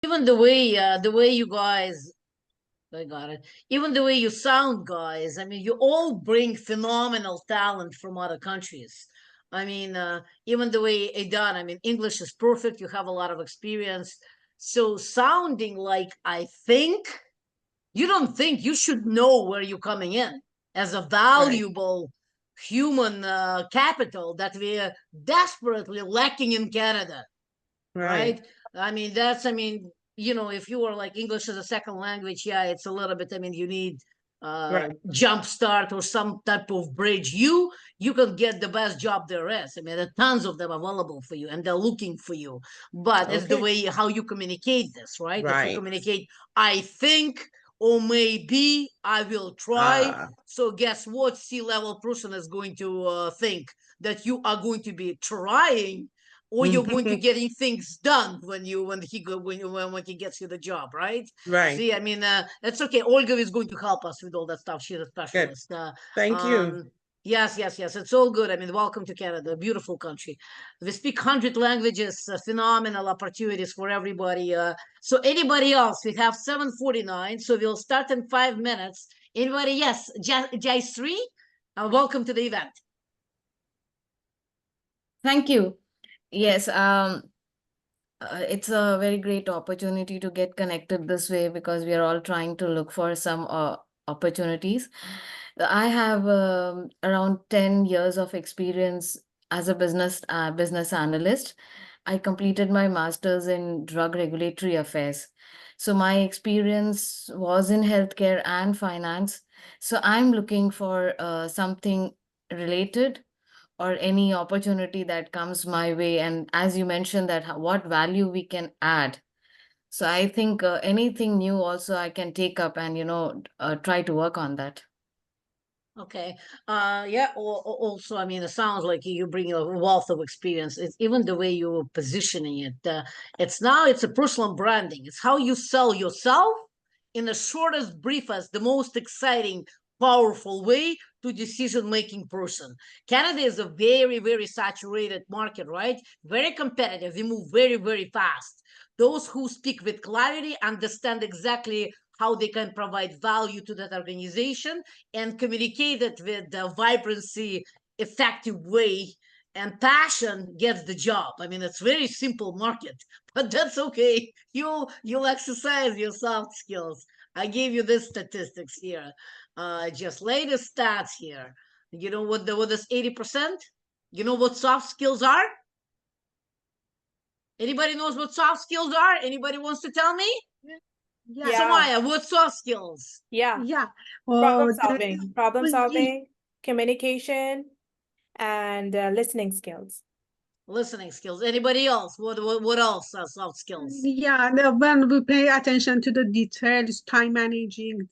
Even the way you guys, I got it. Even the way you sound, guys. I mean, you all bring phenomenal talent from other countries. I mean, even the way Aidan, I mean, English is perfect. You have a lot of experience. So sounding like I think, you don't think you should know where you're coming in as a Right. valuable human capital that we're desperately lacking in Canada, Right. right? I mean, you know, if you were like English as a second language, yeah, it's a little bit, I mean, you need Right. jump start or some type of bridge. You can get the best job there is. I mean, there are tons of them available for you and they're looking for you. But it's the Okay. way how you communicate this, right? If you Right. communicate, I think, or maybe I will try. Ah. So guess what? C-level person is going to think that you are going to be trying, or you're going to getting things done when he gets you the job, right? Right. See, I mean, that's okay. Olga is going to help us with all that stuff. She's a Good. specialist. Thank you. Yes, yes, yes. It's all good. I mean, welcome to Canada, a beautiful country. We speak 100 languages, phenomenal opportunities for everybody. So anybody else? We have 7:49, so we'll start in 5 minutes. Anybody? Yes, Jaisri, welcome to the event. Thank you. Yes, it's a very great opportunity to get connected this way because we are all trying to look for some opportunities. I have around 10 years of experience as a business analyst. I completed my master's in drug regulatory affairs. So my experience was in healthcare and finance. So I'm looking for something related or any opportunity that comes my way. And as you mentioned that what value we can add. So I think anything new also I can take up and, try to work on that. Okay. Yeah. Also, I mean, it sounds like you bring a wealth of experience. It's even the way you're positioning it. It's a personal branding. It's how you sell yourself in the shortest, briefest, the most exciting, powerful way to decision-making person. Canada is a very, very saturated market, right? Very competitive. We move very, very fast. Those who speak with clarity understand exactly how they can provide value to that organization and communicate it with the vibrancy, effective way, and passion gets the job. I mean, it's very simple market, but that's okay. You'll exercise your soft skills. I gave you this statistics here. Just latest stats here. You know what is 80%? You know what soft skills are? Anybody knows what soft skills are? Anybody wants to tell me? Yeah. Samaya, what soft skills? Yeah. Yeah. Problem Yeah. solving, communication, and listening skills. Listening skills. Anybody else? What else are soft skills? Yeah, when we pay attention to the details, time managing,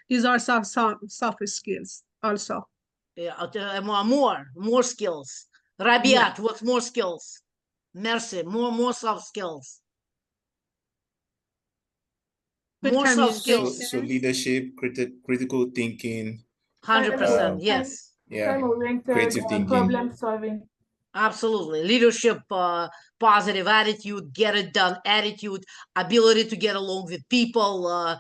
these are soft skills also. Yeah, more skills. Yeah. Rabiat, what's more skills? Mercy, more soft skills. Good More soft So, skills. so communication. leadership, critical thinking, 100%, yes. yeah, time-oriented creative thinking. problem solving. Absolutely. Leadership, positive attitude, get it done attitude, ability to get along with people,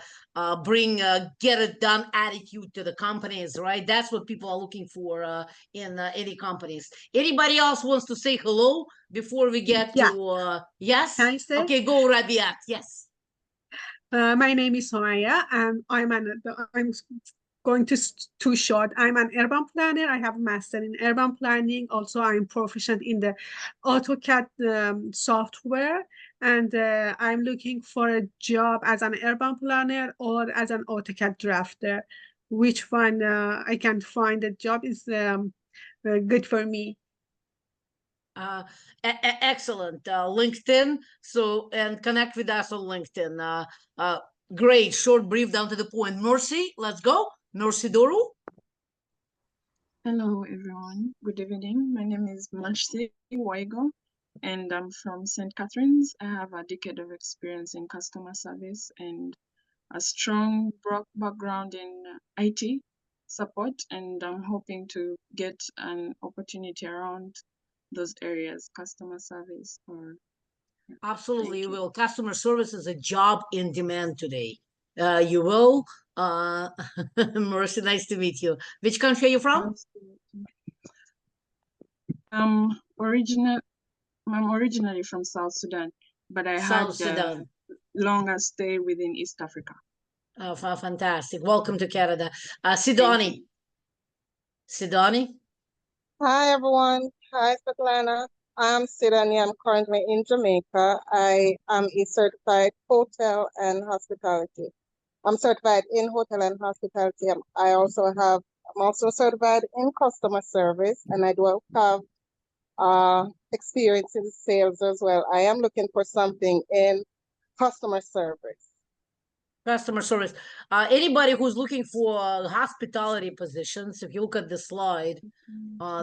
bring get it done attitude to the companies, right? That's what people are looking for in any companies. Anybody else wants to say hello before we get Yeah. to yes? Can I say? Okay, go Rabiat. Yes. My name is Somaya, and I'm going to too short. I'm an urban planner. I have a master in urban planning. Also, I'm proficient in the AutoCAD software, and I'm looking for a job as an urban planner or as an AutoCAD drafter. Which one I can find a job is good for me. Excellent. LinkedIn. So, and connect with us on LinkedIn. Great. Short, brief, down to the point. Mercy, let's go. Mercy Doru. Hello, everyone. Good evening. My name is Mercy Waigo, and I'm from St. Catharines. I have a decade of experience in customer service and a strong background in IT support, and I'm hoping to get an opportunity around those areas, customer service or Absolutely, you you. will. Customer service is a job in demand today. You will. Mercy, nice to meet you. Which country are you from? Absolutely. I'm original. I'm originally from South Sudan, but I had South Sudan. longer stay within East Africa. Fantastic. Welcome to Canada. Thank Sidoni. you. Sidoni. Hi everyone. Hi Svetlana. I'm Sidani. I'm currently in Jamaica. I am a certified hotel and hospitality. I'm certified in hotel and hospitality. I'm also certified in customer service, and I do have experience in sales as well. I am looking for something in customer service. Customer service. Anybody who's looking for hospitality positions, if you look at the slide,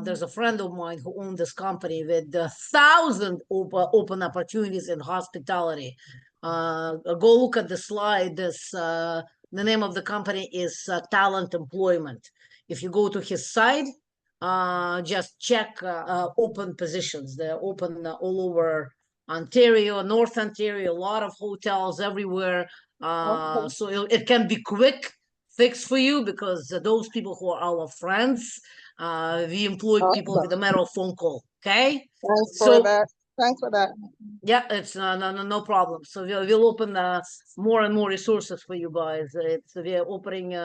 there's a friend of mine who owned this company with 1,000 open opportunities in hospitality. Go look at the slide. The name of the company is Talent Employment. If you go to his site, just check open positions. They're open all over Ontario, North Ontario, a lot of hotels everywhere. Okay. So it can be quick fix for you because those people who are our friends, we employ people with a Awesome. matter of phone call. Okay. Thanks for So that. Thanks for that. yeah, it's no problem. So we'll open more and more resources for you guys. We're opening.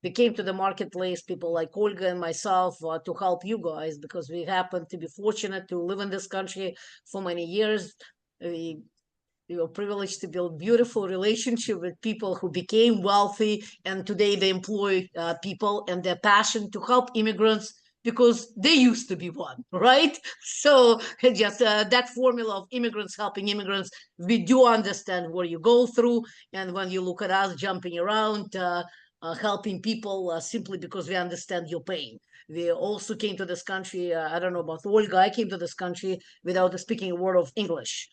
We came to the marketplace, people like Olga and myself, to help you guys because we happen to be fortunate to live in this country for many years. We were privileged to build beautiful relationship with people who became wealthy, and today they employ people, and their passion to help immigrants because they used to be one, right? So just that formula of immigrants helping immigrants, we do understand what you go through, and when you look at us jumping around, helping people simply because we understand your pain. We also came to this country, I don't know about Olga, I came to this country without speaking a word of English.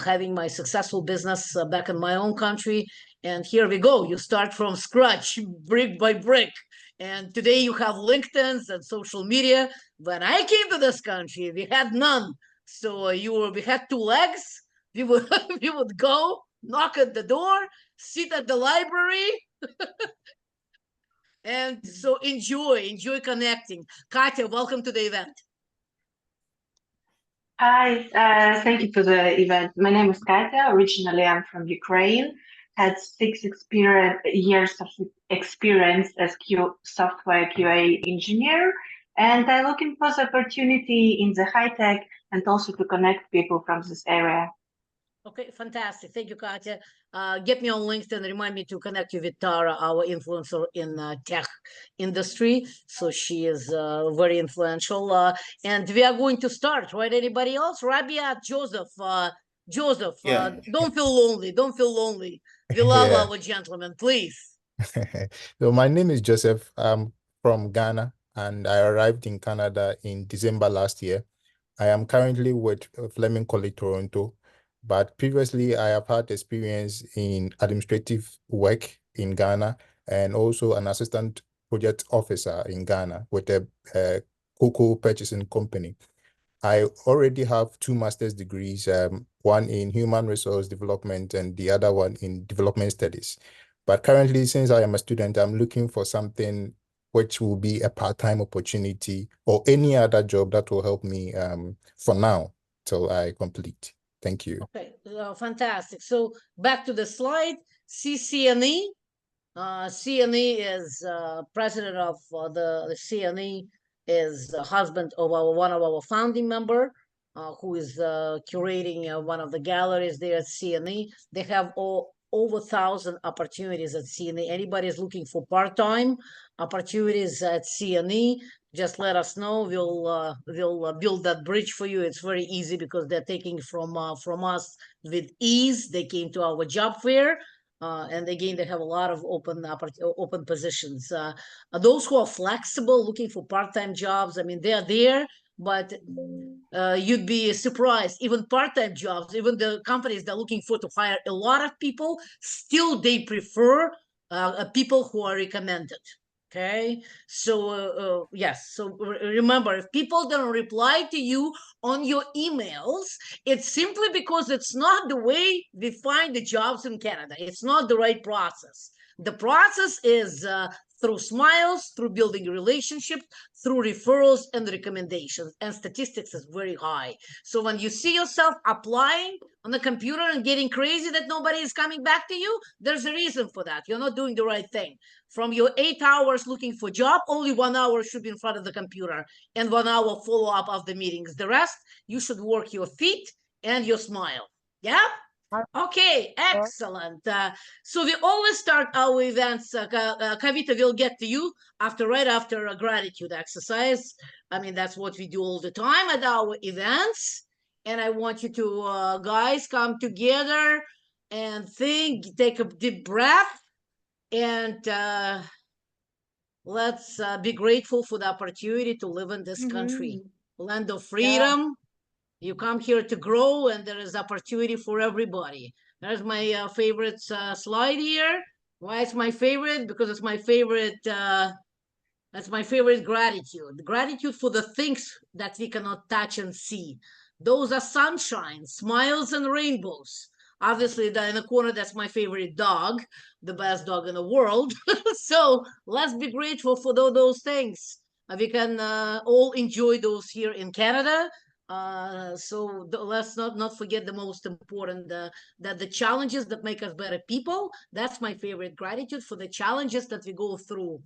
Having my successful business back in my own country. And here we go. You start from scratch, brick by brick. And today you have LinkedIn's and social media. When I came to this country, we had none. So we had 2 legs. We would we would go knock at the door, sit at the library, and so enjoy connecting. Katya, welcome to the event. Hi, thank you for the event. My name is Katya. Originally, I'm from Ukraine. Had 6 years of experience as software QA engineer, and I'm looking for the opportunity in the high tech and also to connect people from this area. Okay, fantastic. Thank you, Katya. Get me on LinkedIn. Remind me to connect you with Tara, our influencer in tech industry. So she is very influential. And we are going to start, right? Anybody else? Rabia, Joseph. Joseph, Yeah. don't feel lonely. Don't feel lonely. We love Yeah. our gentlemen, please. So my name is Joseph. I'm from Ghana, and I arrived in Canada in December last year. I am currently with Fleming College Toronto, but previously I have had experience in administrative work in Ghana and also an assistant project officer in Ghana with a cocoa purchasing company. I already have 2 master's degrees, one in human resource development and the other one in development studies. But currently, since I am a student, I'm looking for something which will be a part-time opportunity or any other job that will help me for now till I complete. Thank you. Okay, fantastic. So back to the slide, CCNE. CNE is president of the CNE is the husband of one of our founding member, who is curating one of the galleries there at CNE. They have over 1,000 opportunities at CNE. Anybody is looking for part-time opportunities at CNE, just let us know. We'll build that bridge for you. It's very easy because they're taking from us with ease. They came to our job fair. And again, they have a lot of open positions. Those who are flexible, looking for part-time jobs, I mean, they're there, but you'd be surprised. Even part-time jobs, even the companies they're looking for to hire a lot of people, still they prefer people who are recommended. Okay, so yes, so remember, if people don't reply to you on your emails, it's simply because it's not the way we find the jobs in Canada. It's not the right process. The process is through smiles, through building relationships, through referrals and recommendations, and statistics is very high. So when you see yourself applying on the computer and getting crazy that nobody is coming back to you, there's a reason for that. You're not doing the right thing. From your 8 hours looking for a job, only 1 hour should be in front of the computer and 1 hour follow up of the meetings. The rest, you should work your feet and your smile. Yeah? Okay, excellent. So we always start our events. Kavita will get to you right after a gratitude exercise. I mean, that's what we do all the time at our events. And I want you to, guys, come together and think, take a deep breath, and let's be grateful for the opportunity to live in this country, land of freedom. You come here to grow, and there is opportunity for everybody. There's my favorite slide here. Why it's my favorite? Because it's my favorite. That's my favorite gratitude. Gratitude for the things that we cannot touch and see. Those are sunshine, smiles, and rainbows. Obviously, in the corner, that's my favorite dog, the best dog in the world. So let's be grateful for those things. We can all enjoy those here in Canada. So let's not forget the most important, that the challenges that make us better people. That's my favorite gratitude for the challenges that we go through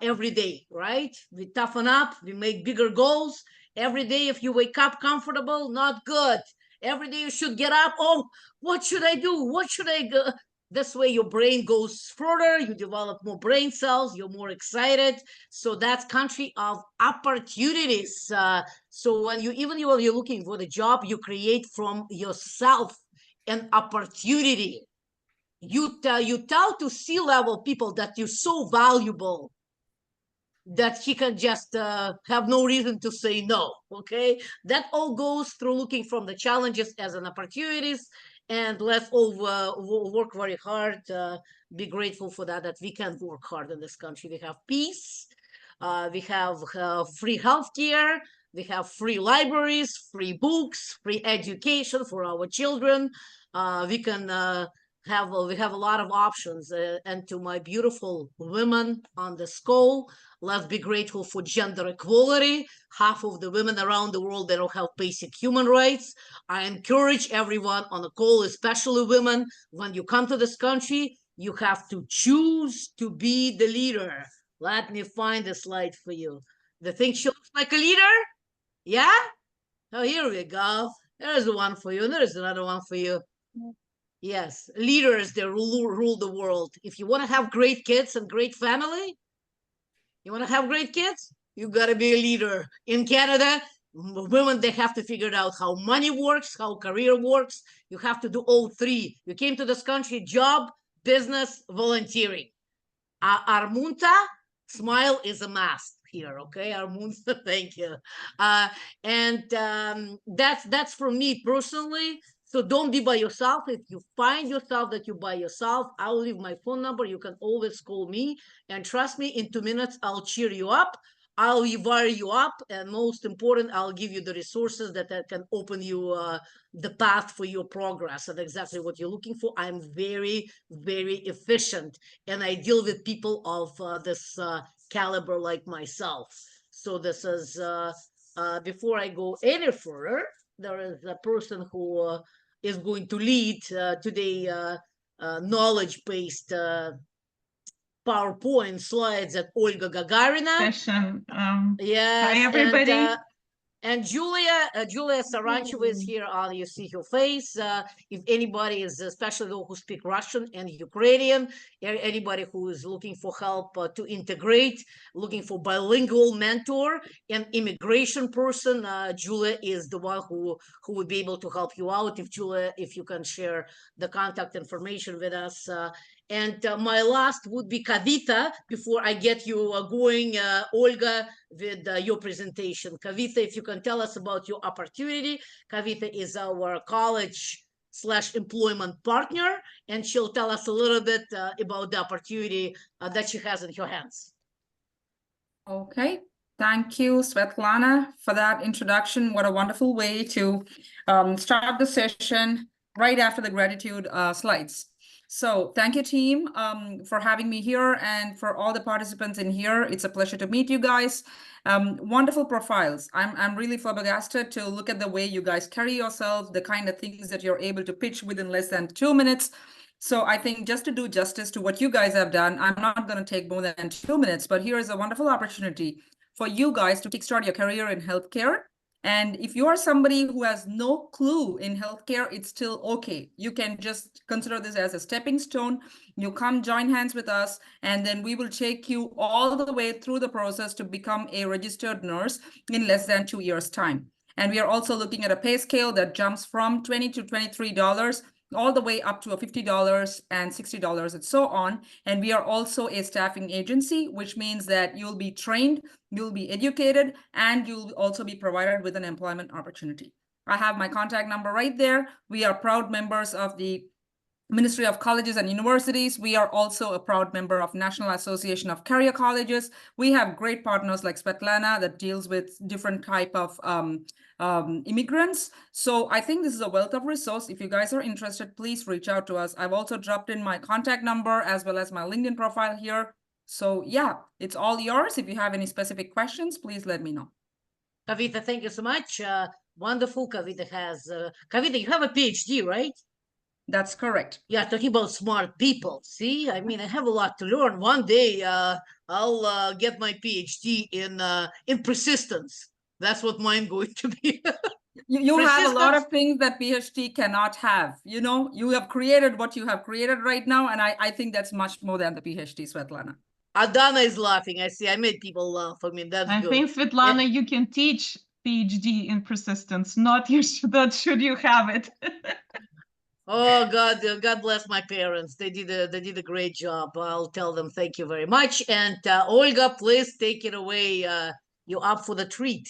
every day, right? We toughen up, we make bigger goals. Every day, if you wake up comfortable, not good. Every day you should get up. Oh, what should I do? What should I go? This way your brain goes further, you develop more brain cells, you're more excited. So that's country of opportunities. So when when you're looking for the job, you create from yourself an opportunity. You tell to C-level people that you're so valuable that he can just have no reason to say no. Okay, that all goes through looking from the challenges as an opportunities, and let's all work very hard. Be grateful for that we can work hard in this country. We have peace, we have free healthcare, we have free libraries, free books, free education for our children. We can we have a lot of options. And to my beautiful women on this call, let's be grateful for gender equality. Half of the women around the world, they don't have basic human rights. I encourage everyone on the call, especially women, when you come to this country, you have to choose to be the leader. Let me find a slide for you. The thing she looks like a leader? Yeah? Oh, here we go. There's one for you, and there's another one for you. Yes, leaders, they rule the world. If you want to have great kids and great family, you want to have great kids, you got to be a leader. In Canada, women, they have to figure out how money works, how career works. You have to do all three. You came to this country, job, business, volunteering. Armunta, smile is a must here, okay? Armunta, thank you. That's for me personally. So don't be by yourself. If you find yourself that you're by yourself, I'll leave my phone number. You can always call me. And trust me, in 2 minutes, I'll cheer you up. I'll wire you up. And most important, I'll give you the resources that can open you the path for your progress and exactly what you're looking for. I'm very, very efficient. And I deal with people of this caliber like myself. So this is, before I go any further, there is a person who is going to lead today knowledge-based PowerPoint slides at Olga Gagarina. Session. Yes, hi, everybody. And Julia Sarancheva is here. You see her face. If anybody is, especially those who speak Russian and Ukrainian, anybody who is looking for help to integrate, looking for bilingual mentor and immigration person, Julia is the one who would be able to help you out. If you can share the contact information with us. And my last would be Kavita, before I get you going, Olga, with your presentation. Kavita, if you can tell us about your opportunity. Kavita is our college/employment partner, and she'll tell us a little bit about the opportunity that she has in her hands. Okay, thank you, Svetlana, for that introduction. What a wonderful way to start the session right after the gratitude slides. So thank you, team, for having me here, and for all the participants in here. It's a pleasure to meet you guys. Wonderful profiles. I'm really flabbergasted to look at the way you guys carry yourself, the kind of things that you're able to pitch within less than 2 minutes. So I think just to do justice to what you guys have done, I'm not going to take more than 2 minutes, but here is a wonderful opportunity for you guys to kickstart your career in healthcare. And if you are somebody who has no clue in healthcare, it's still okay. You can just consider this as a stepping stone. You come join hands with us, and then we will take you all the way through the process to become a registered nurse in less than 2 years' time. And we are also looking at a pay scale that jumps from $20 to $23, all the way up to $50 and $60 and so on. And we are also a staffing agency, which means that you'll be trained, you'll be educated, and you'll also be provided with an employment opportunity. I have my contact number right there. We are proud members of the Ministry of Colleges and Universities. We are also a proud member of National Association of Career Colleges. We have great partners like Svetlana that deals with different type of immigrants. So I think this is a wealth of resource. If you guys are interested, please reach out to us. I've also dropped in my contact number as well as my LinkedIn profile here. So yeah, it's all yours. If you have any specific questions, please let me know. Kavita, thank you so much. Wonderful. Kavita has, Kavita, you have a PhD, right? That's correct. Yeah, talking about smart people. See, I mean, I have a lot to learn. One day, I'll get my PhD in persistence. That's what mine going to be. You have a lot of things that PhD cannot have. You know, you have created what you have created right now, and I think that's much more than the PhD, Svetlana. Adana is laughing. I see. I made people laugh. I mean, that's good. I think, Svetlana, you can teach PhD in persistence. Not should you have it. Oh God, God bless my parents. They did a great job. I'll tell them thank you very much. And Olga, please take it away. You're up for the treat.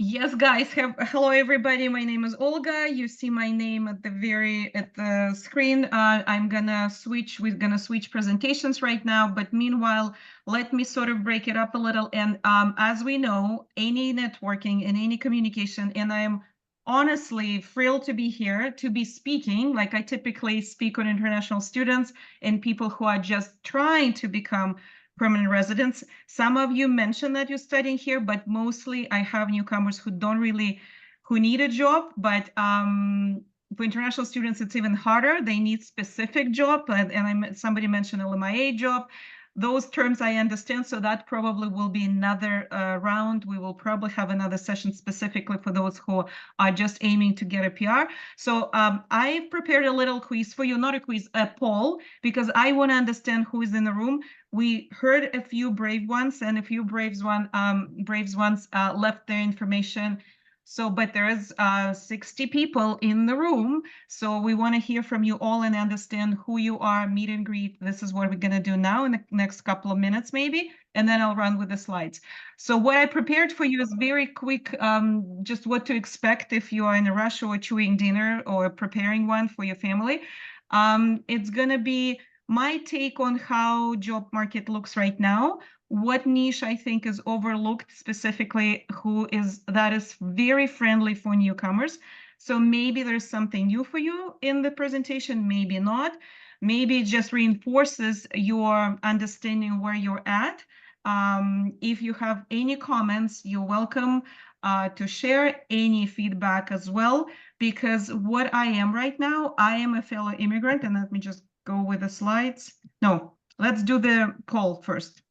Yes, guys. Hello, everybody. My name is Olga. You see my name at the screen. We're gonna switch presentations right now. But meanwhile, let me sort of break it up a little. And as we know, any networking and any communication, and I'm honestly thrilled to be here to be speaking. Like I typically speak on international students and people who are just trying to become permanent residents. Some of you mentioned that you're studying here, but mostly I have newcomers who need a job, but for international students, it's even harder. They need specific job, and somebody mentioned LMIA job. Those terms I understand, so that probably will be another round. We will probably have another session specifically for those who are just aiming to get a PR. So I prepared a little quiz for you, not a quiz, a poll, because I want to understand who is in the room. We heard a few brave ones, and a few brave ones left their information. So, but there is 60 people in the room. So we want to hear from you all and understand who you are, meet and greet. This is what we're going to do now in the next couple of minutes, maybe, and then I'll run with the slides. So what I prepared for you is very quick, just what to expect if you are in a rush or chewing dinner or preparing one for your family. It's going to be my take on how job market looks right now, what niche I think is overlooked, specifically that is very friendly for newcomers. So maybe there's something new for you in the presentation, maybe not. Maybe it just reinforces your understanding where you're at. If you have any comments, you're welcome to share any feedback as well, because what I am right now, I am a fellow immigrant, and let me just go with the slides. No, let's do the poll first.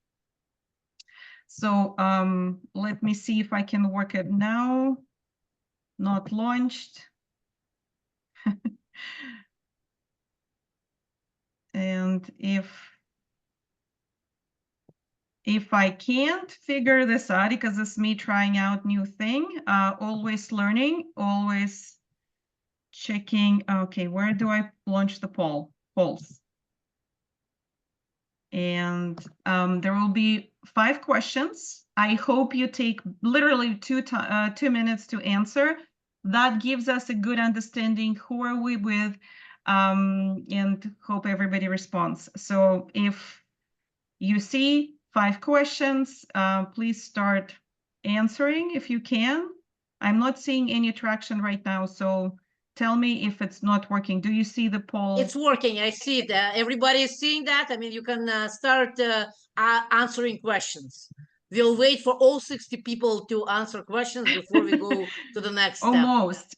So let me see if I can work it now. Not launched. And if I can't figure this out, because it's me trying out new thing, always learning, always checking. Okay, where do I launch the polls? And there will be 5 questions. I hope you take literally 2 minutes to answer. That gives us a good understanding who are we with, and hope everybody responds. So if you see 5 questions. Please start answering if you can. I'm not seeing any traction right now, so tell me if it's not working. Do you see the poll? It's working. I see it. Everybody is seeing that. I mean, you can start answering questions. We'll wait for all 60 people to answer questions before we go to the next step. Almost.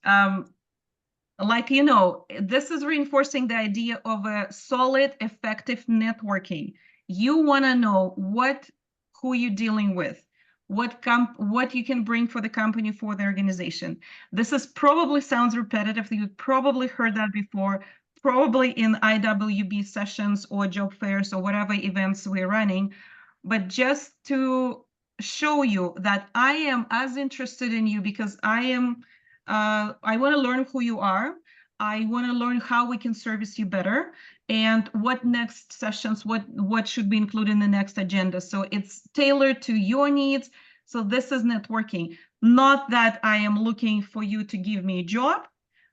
Like, you know, this is reinforcing the idea of a solid, effective networking. You want to know who you're dealing with, what you can bring for the company, for the organization. This is probably sounds repetitive. You've probably heard that before, probably in IWB sessions or job fairs or whatever events we're running. But just to show you that I am as interested in you because I want to learn who you are. I want to learn how we can service you better and what next sessions, what should be included in the next agenda. So it's tailored to your needs. So this is networking. Not that I am looking for you to give me a job,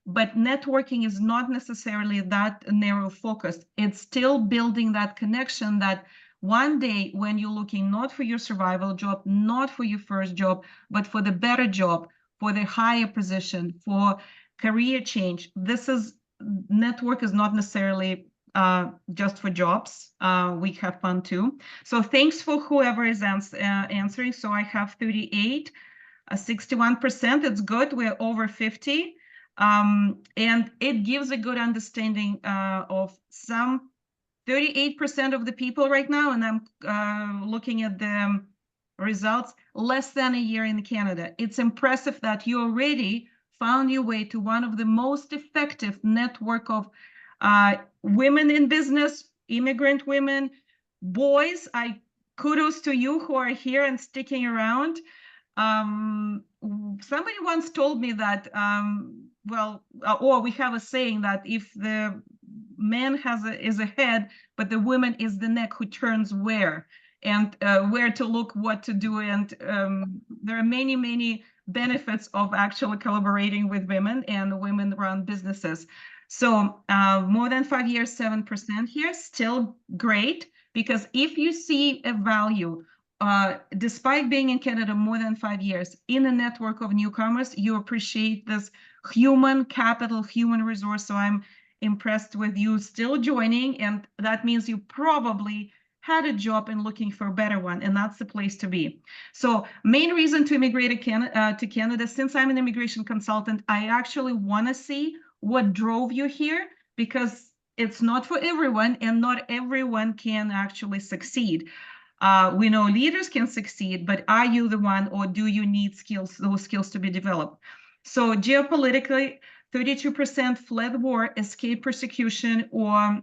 but networking is not necessarily that narrow focused. It's still building that connection that one day when you're looking not for your survival job, not for your first job, but for the better job, for the higher position, for career change. Network is not necessarily just for jobs. We have fun too. So thanks for whoever is answering. So I have 38, 61%. It's good. We're over 50. And it gives a good understanding of some 38% of the people right now, and I'm looking at the results, less than a year in Canada. It's impressive that you already found your way to one of the most effective network of women in business, immigrant women, boys. Kudos to you who are here and sticking around. Somebody once told me that, we have a saying that if the man is a head, but the woman is the neck who turns where to look, what to do. And there are many, many benefits of actually collaborating with women and women-run businesses. So more than 5 years, 7% here, still great, because if you see a value, despite being in Canada more than 5 years, in a network of newcomers, you appreciate this human capital, human resource. So I'm impressed with you still joining, and that means you probably had a job and looking for a better one, and that's the place to be. So main reason to immigrate to Canada, since I'm an immigration consultant, I actually want to see what drove you here, because it's not for everyone, and not everyone can actually succeed. We know leaders can succeed, but are you the one, or do you need those skills to be developed? So geopolitically, 32% fled war, escaped persecution, or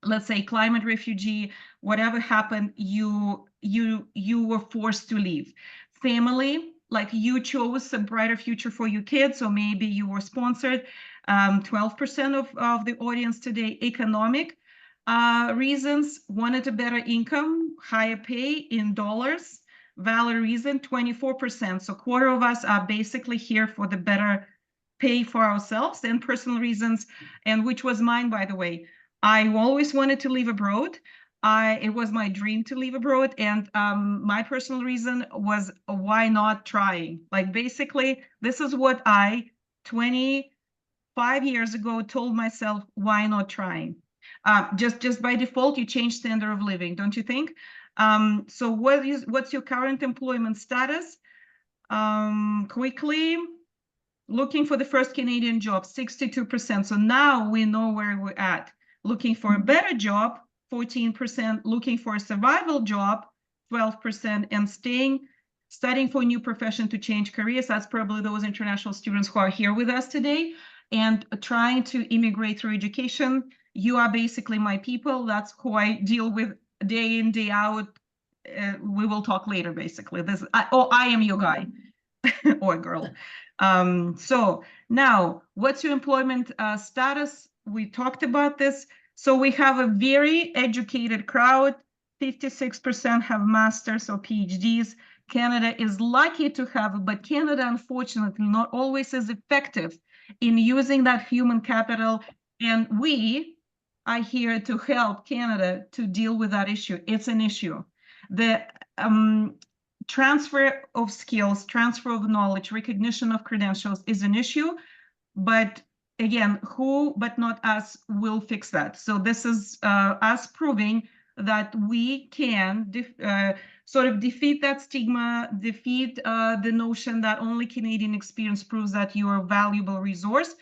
let's say climate refugee, whatever happened, you were forced to leave. Family, like you chose a brighter future for your kids, so maybe you were sponsored. 12% of the audience today. Economic reasons, wanted a better income, higher pay in dollars. Valid reason, 24%. So quarter of us are basically here for the better pay for ourselves. And personal reasons, and which was mine, by the way. I always wanted to live abroad. It was my dream to live abroad. And my personal reason was, why not trying? Like, basically, this is what I, 25 years ago, told myself, why not trying? Just by default, you change standard of living, don't you think? So what's your current employment status? Quickly, looking for the first Canadian job, 62%. So now we know where we're at. Looking for a better job, 14%. Looking for a survival job, 12%. And studying for a new profession to change careers. That's probably those international students who are here with us today. And trying to immigrate through education. You are basically my people. That's who I deal with day in, day out. We will talk later, basically. I am your guy or girl. So now, what's your employment status? We talked about this. So we have a very educated crowd. 56% have masters or PhDs. Canada is lucky to have, but Canada, unfortunately, not always is effective in using that human capital. And we are here to help Canada to deal with that issue. It's an issue. The transfer of skills, transfer of knowledge, recognition of credentials is an issue, but again, who but not us will fix that. So this is us proving that we can sort of defeat that stigma, defeat the notion that only Canadian experience proves that you are a valuable resource.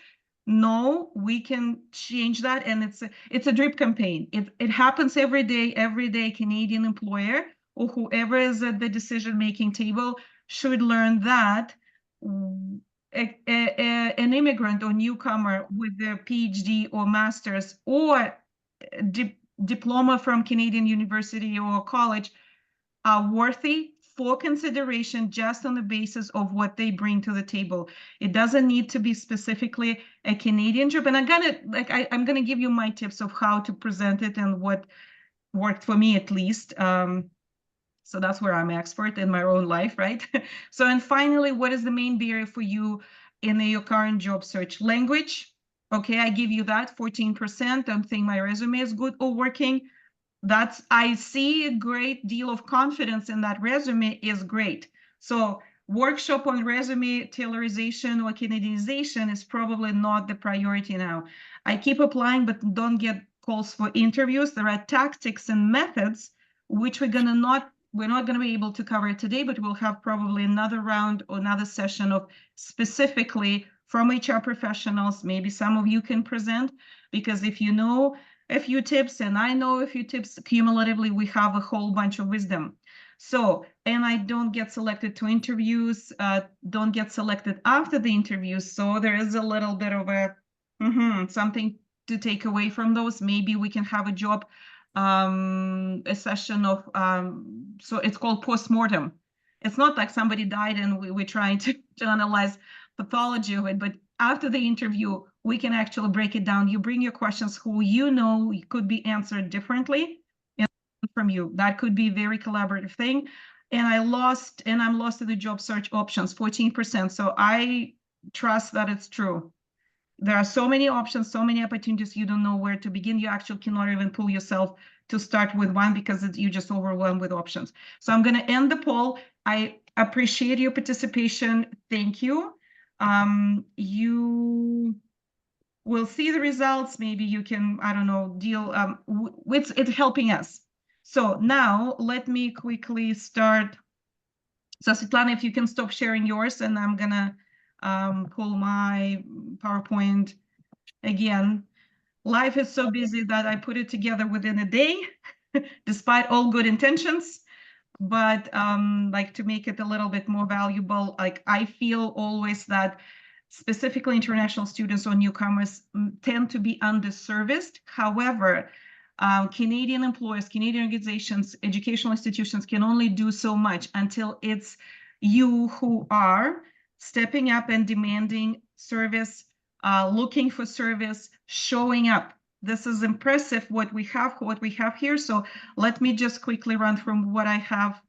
No, we can change that, and it's a drip campaign. It happens every day. Canadian employer or whoever is at the decision-making table should learn that an immigrant or newcomer with a PhD or master's or diploma from Canadian university or college are worthy for consideration just on the basis of what they bring to the table. It doesn't need to be specifically a Canadian job. And I'm gonna give you my tips of how to present it and what worked for me at least. So that's where I'm expert in my own life, right? So, and finally, what is the main barrier for you in your current job search? Language. Okay, I give you that, 14%. Don't think my resume is good or working. I see a great deal of confidence in that resume is great. So workshop on resume tailorization or Canadianization is probably not the priority now. I keep applying, but don't get calls for interviews. There are tactics and methods which we're not going to be able to cover today, but we'll have probably another round or another session of specifically from HR professionals. Maybe some of you can present, because if you know a few tips and I know a few tips, cumulatively, we have a whole bunch of wisdom. So, and I don't get selected to interviews, don't get selected after the interviews. So there is a little bit of a something to take away from those. Maybe we can have a job, a session of, so it's called postmortem. It's not like somebody died and we're trying to analyze pathology of it, but after the interview, we can actually break it down. You bring your questions who you know could be answered differently from you. That could be a very collaborative thing. And I'm lost in the job search options, 14%. So I trust that it's true. There are so many options, so many opportunities, you don't know where to begin. You actually cannot even pull yourself to start with one because you just overwhelmed with options. So I'm going to end the poll. I appreciate your participation. Thank you. You will see the results. Maybe you can, I don't know, deal with it helping us. So now let me quickly start. So Svetlana, if you can stop sharing yours, and I'm gonna pull my PowerPoint again. Life is so busy that I put it together within a day, despite all good intentions. But like to make it a little bit more valuable, like I feel always that specifically international students or newcomers tend to be underserviced. However, Canadian employers, Canadian organizations, educational institutions can only do so much until it's you who are stepping up and demanding service, looking for service, showing up. This is impressive what we have here. So let me just quickly run from what I have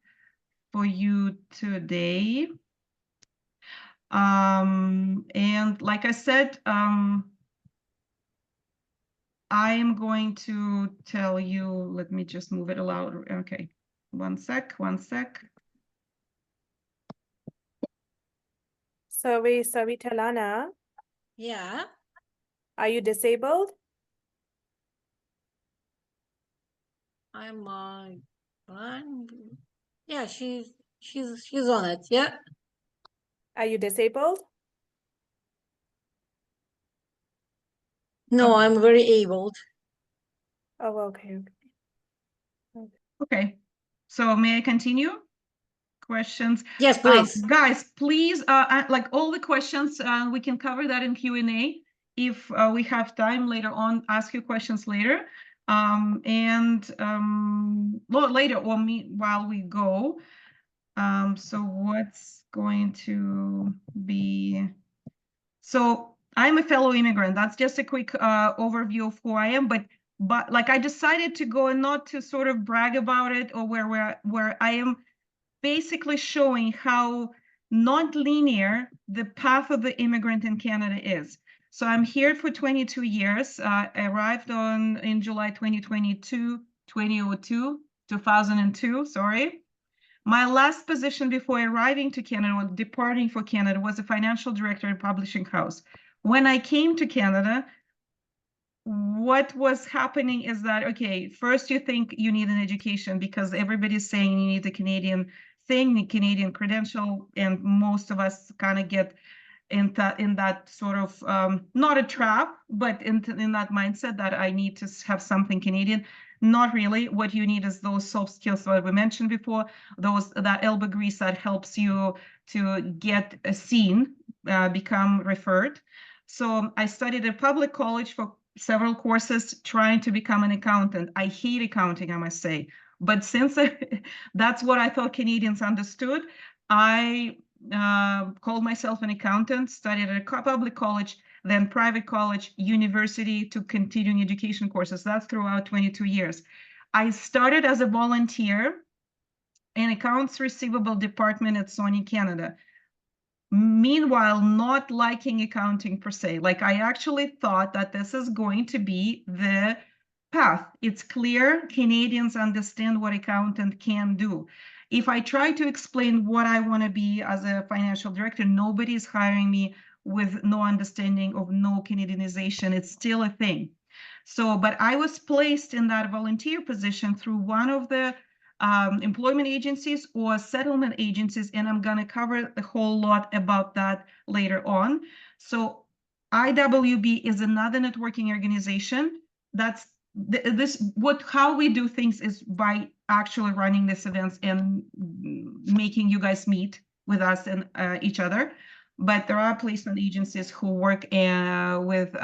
for you today. And like I said, I am going to tell you, let me just move it aloud. Okay, one sec. Sorry, Talana. Yeah. Are you disabled? I'm yeah, she's on it. Yeah. Are you disabled? No, I'm very abled. Oh, okay. Okay. So may I continue? Questions? Yes, please. Guys, please, like all the questions, we can cover that in Q&A. If we have time later on, ask your questions later. Later or while we go. So what's going to be, so I'm a fellow immigrant. That's just a quick overview of who I am, but like I decided to go and not to sort of brag about it or where I am basically showing how not linear the path of the immigrant in Canada is. So I'm here for 22 years. I arrived in July 2002, 2002, sorry. My last position before arriving to Canada or departing for Canada was a financial director at a publishing house. When I came to Canada, what was happening is that, okay, first you think you need an education because everybody's saying you need a Canadian thing, the Canadian credential, and most of us kind of get in that sort of, not a trap, but in that mindset that I need to have something Canadian. Not really. What you need is those soft skills that we mentioned before, that elbow grease that helps you to get seen, become referred. So I studied at public college for several courses trying to become an accountant. I hate accounting, I must say. But since that's what I thought Canadians understood, I called myself an accountant, studied at a public college, then private college, university to continuing education courses. That's throughout 22 years. I started as a volunteer in accounts receivable department at Sony Canada. Meanwhile, not liking accounting per se. Like I actually thought that this is going to be the path. It's clear Canadians understand what accountant can do. If I try to explain what I want to be as a financial director, nobody's hiring me with no understanding of no Canadianization. It's still a thing. So, but I was placed in that volunteer position through one of the employment agencies or settlement agencies, and I'm going to cover a whole lot about that later on. So IWB is another networking organization. That's how we do things is by actually running these events and making you guys meet with us and each other. But there are placement agencies who work with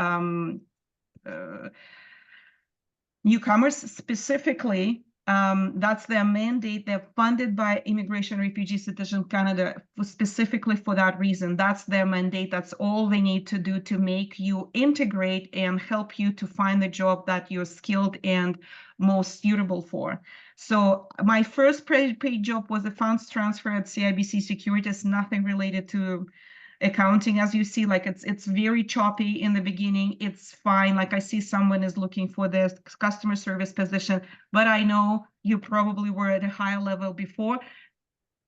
newcomers specifically. That's their mandate. They're funded by Immigration Refugee Citizen Canada specifically for that reason. That's their mandate. That's all they need to do to make you integrate and help you to find the job that you're skilled and most suitable for. So my first paid job was a funds transfer at CIBC Securities, nothing related to accounting. As you see, like it's very choppy in the beginning. It's fine. Like I see someone is looking for the customer service position, but I know you probably were at a higher level before.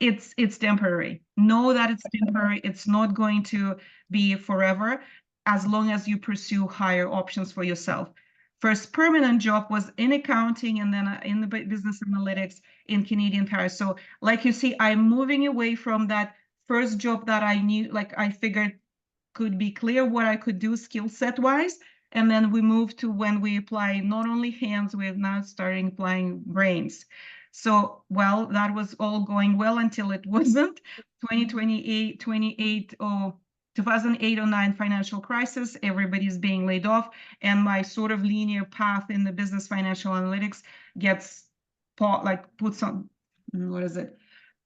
It's temporary. Know that it's temporary. It's not going to be forever as long as you pursue higher options for yourself. First permanent job was in accounting and then in the business analytics in Canadian Tire. So like you see, I'm moving away from that first job that I knew, like I figured could be clear what I could do skill set wise. And then we moved to when we apply not only hands, we're now starting applying brains. So, well, that was all going well until it wasn't. 2008 or 2008-09 financial crisis, everybody's being laid off. And my sort of linear path in the business financial analytics gets puts on, what is it?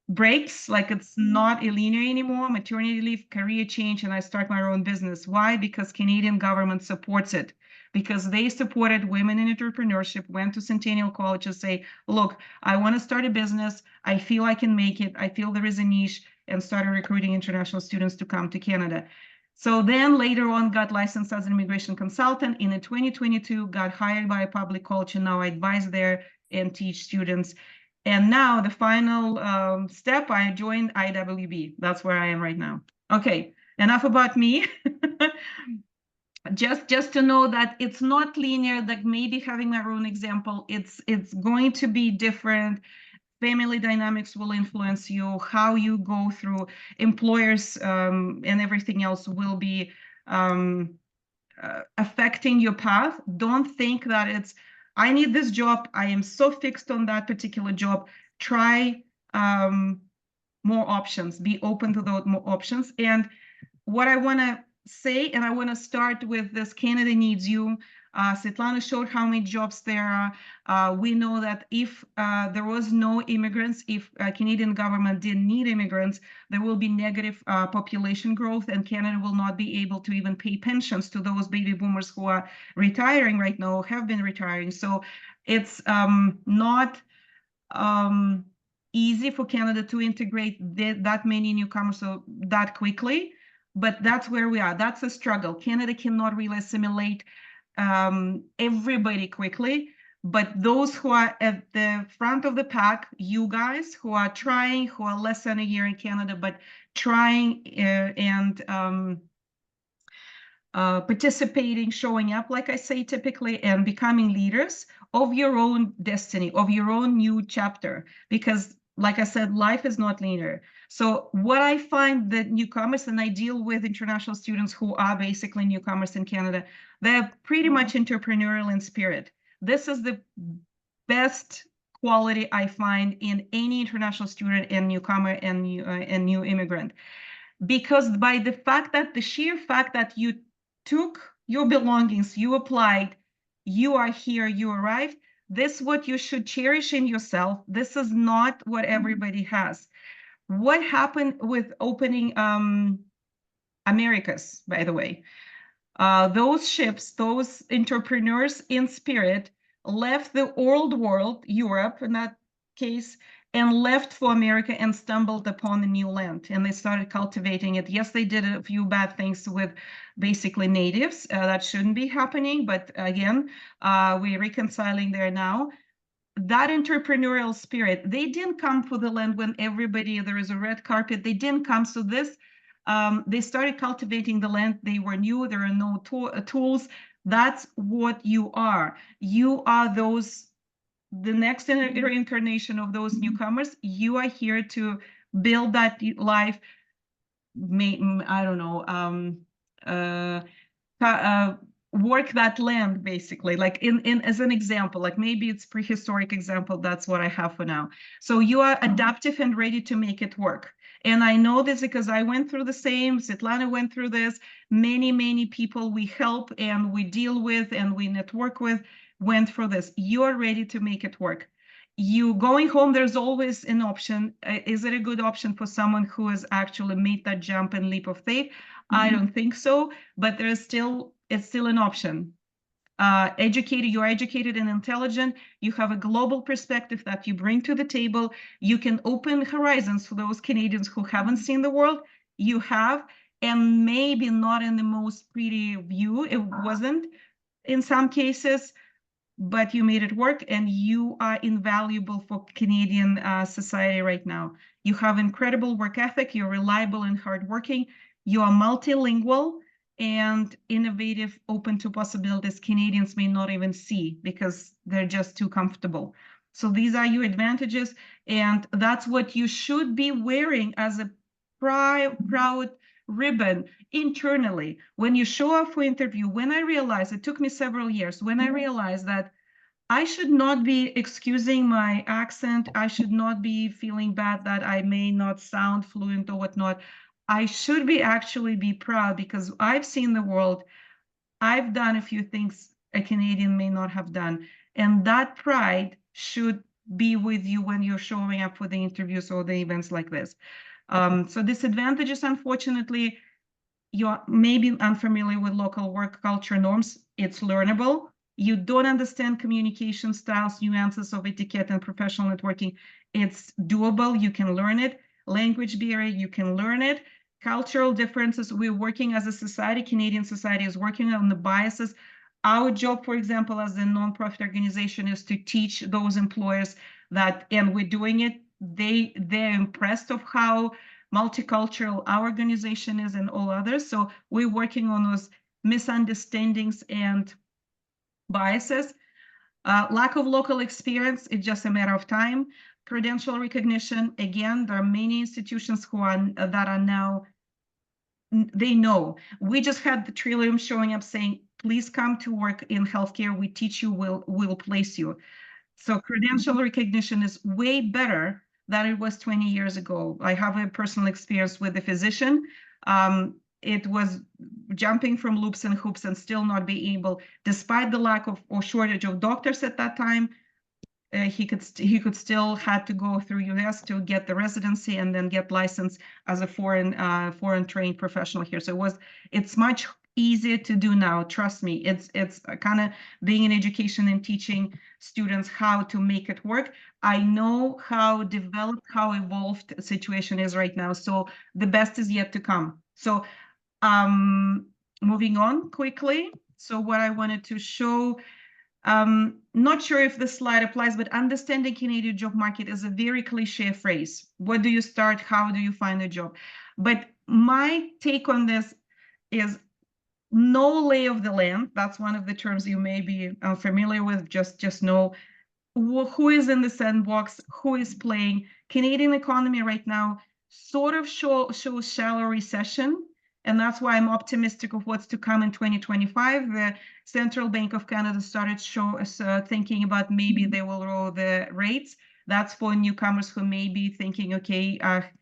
Breaks, like it's not a linear anymore, maternity leave, career change, and I start my own business. Why? Because Canadian government supports it. Because they supported women in entrepreneurship, went to Centennial College to say, look, I want to start a business. I feel I can make it. I feel there is a niche, and started recruiting international students to come to Canada. So then later on got licensed as an immigration consultant. In 2022, got hired by a public college, and now I advise there and teach students. And now the final step, I joined IWB. That's where I am right now. Okay, enough about me. Just to know that it's not linear, like maybe having my own example, it's going to be different. Family dynamics will influence you, how you go through employers and everything else will be affecting your path. Don't think that it's, I need this job, I am so fixed on that particular job. Try more options, be open to those more options. And what I want to say, and I want to start with this, Canada needs you. Svetlana showed how many jobs there are. We know that if there was no immigrants, if Canadian government didn't need immigrants, there will be negative population growth, and Canada will not be able to even pay pensions to those baby boomers who are retiring right now, have been retiring. So it's not easy for Canada to integrate that many newcomers so that quickly, but that's where we are. That's a struggle. Canada cannot really assimilate everybody quickly, But those who are at the front of the pack, you guys who are trying, who are less than a year in Canada, but trying and participating, showing up, like I say, typically, and becoming leaders of your own destiny, of your own new chapter. Because, like I said, life is not linear. So what I find that newcomers, and I deal with international students who are basically newcomers in Canada, they're pretty much entrepreneurial in spirit. This is the best quality I find in any international student and newcomer and new immigrant. Because by the fact that the sheer fact that you took your belongings, you applied, you are here, you arrived, this is what you should cherish in yourself. This is not what everybody has. What happened with opening Americas, by the way? Those ships, those entrepreneurs in spirit left the old world, Europe in that case, and left for America and stumbled upon a new land, and they started cultivating it. Yes, they did a few bad things with basically natives. That shouldn't be happening, but again, we're reconciling there now. That entrepreneurial spirit, they didn't come for the land when everybody, there is a red carpet, they didn't come. So this, they started cultivating the land. They were new, there are no tools. That's what you are. You are those, the next reincarnation of those newcomers. You are here to build that life. I don't know, work that land, basically, like in as an example, like maybe it's prehistoric example, that's what I have for now. So you are adaptive and ready to make it work. And I know this because I went through the same, Svetlana went through this, many people we help and we deal with and we network with went through this. You're ready to make it work. You going home, there's always an option. Is it a good option for someone who has actually made that jump and leap of faith? I don't think so, but there's still, it's still an option. You're educated and intelligent. You have a global perspective that you bring to the table. You can open horizons for those Canadians who haven't seen the world. You have, and maybe not in the most pretty view. It wasn't in some cases, but you made it work, and you are invaluable for Canadian society right now. You have incredible work ethic. You're reliable and hardworking. You are multilingual and innovative, open to possibilities Canadians may not even see because they're just too comfortable. So these are your advantages, and that's what you should be wearing as a proud ribbon internally. When you show up for interview, when I realized, it took me several years, when I realized that I should not be excusing my accent, I should not be feeling bad that I may not sound fluent or whatnot. I should be actually be proud because I've seen the world. I've done a few things a Canadian may not have done. And that pride should be with you when you're showing up for the interviews or the events like this. So disadvantages, unfortunately, you're maybe unfamiliar with local work culture norms. It's learnable. You don't understand communication styles, nuances of etiquette and professional networking. It's doable. You can learn it. Language barrier, you can learn it. Cultural differences, we're working as a society, Canadian society is working on the biases. Our job, for example, as a nonprofit organization is to teach those employers that, and we're doing it, they're impressed of how multicultural our organization is and all others. So we're working on those misunderstandings and biases. Lack of local experience, it's just a matter of time. Credential recognition, again, there are many institutions who are that are now, they know. We just had the Trillium showing up saying, please come to work in healthcare. We teach you, we'll place you. So credential recognition is way better than it was 20 years ago. I have a personal experience with a physician. It was jumping from loops and hoops and still not being able, despite the lack of or shortage of doctors at that time, he could still had to go through US to get the residency and then get licensed as a foreign trained professional here. So it's much easier to do now. Trust me, it's kind of being in education and teaching students how to make it work. I know how developed, how evolved the situation is right now. So the best is yet to come. So moving on quickly. So what I wanted to show, Not sure if this slide applies, but understanding Canadian job market is a very cliche phrase. Where do you start? How do you find a job? But my take on this is no lay of the land. That's one of the terms you may be familiar with. Just know who is in the sandbox, who is playing. Canadian economy right now sort of shows shallow recession, and that's why I'm optimistic of what's to come in 2025. The Central Bank of Canada started thinking about maybe they will lower the rates. That's for newcomers who may be thinking, okay,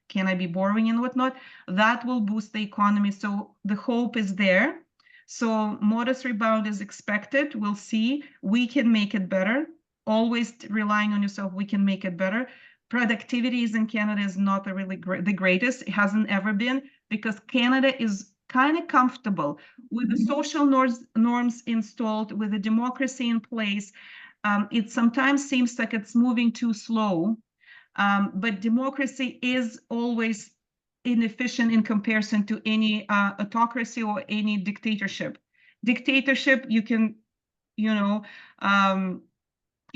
can I be borrowing and whatnot? That will boost the economy. So the hope is there. So modest rebound is expected. We'll see. We can make it better. Always relying on yourself, we can make it better. Productivity in Canada is not really the greatest. It hasn't ever been, because Canada is kind of comfortable with the social norms installed, with the democracy in place. It sometimes seems like it's moving too slow, but democracy is always inefficient in comparison to any autocracy or any dictatorship. Dictatorship, you can,